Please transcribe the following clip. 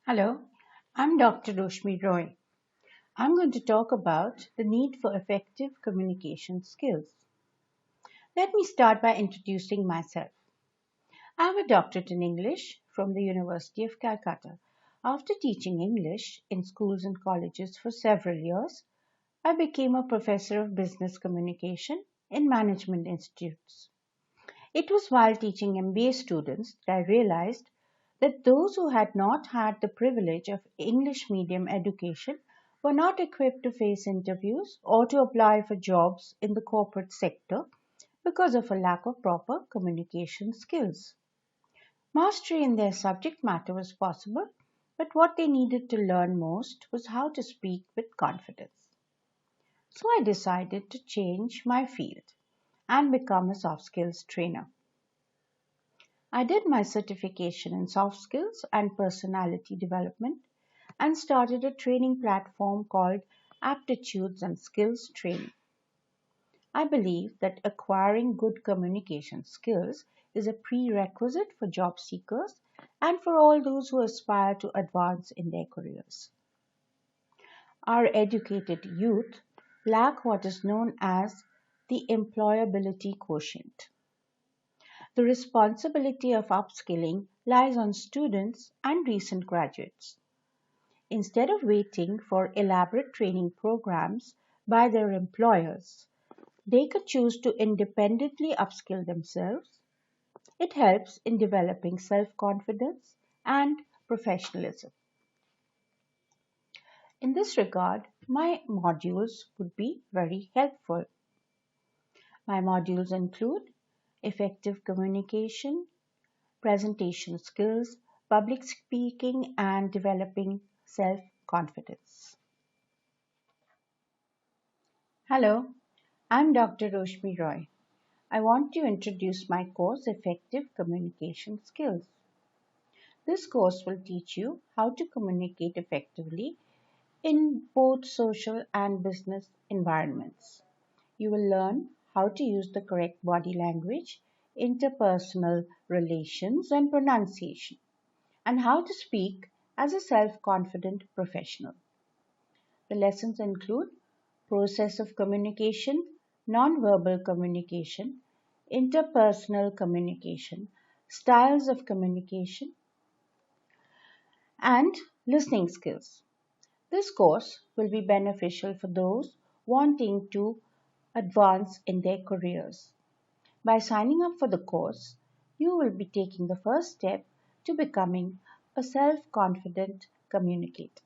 Hello, I'm Dr. Roshmi Roy. I'm going to talk about the need for effective communication skills. Let me start by introducing myself. I'm a doctorate in English from the University of Calcutta. After teaching English in schools and colleges for several years, I became a professor of business communication in management institutes. It was while teaching MBA students that I realized that those who had not had the privilege of English medium education were not equipped to face interviews or to apply for jobs in the corporate sector because of a lack of proper communication skills. Mastery in their subject matter was possible, but what they needed to learn most was how to speak with confidence. So I decided to change my field and become a soft skills trainer. I did my certification in soft skills and personality development and started a training platform called Aptitudes and Skills Training. I believe that acquiring good communication skills is a prerequisite for job seekers and for all those who aspire to advance in their careers. Our educated youth lack what is known as the employability quotient. The responsibility of upskilling lies on students and recent graduates. Instead of waiting for elaborate training programs by their employers, they could choose to independently upskill themselves. It helps in developing self confidence and professionalism. In this regard, my modules would be very helpful. My modules include effective communication, presentation skills, public speaking, and developing self confidence. Hello, I'm Dr. Roshmi Roy. I want to introduce my course Effective Communication Skills. This course will teach you how to communicate effectively in both social and business environments. You will learn how to use the correct body language, interpersonal relations, and pronunciation, and how to speak as a self-confident professional. The lessons include process of communication, nonverbal communication, interpersonal communication, styles of communication, and listening skills. This course will be beneficial for those wanting to advance in their careers. By signing up for the course, you will be taking the first step to becoming a self confident communicator.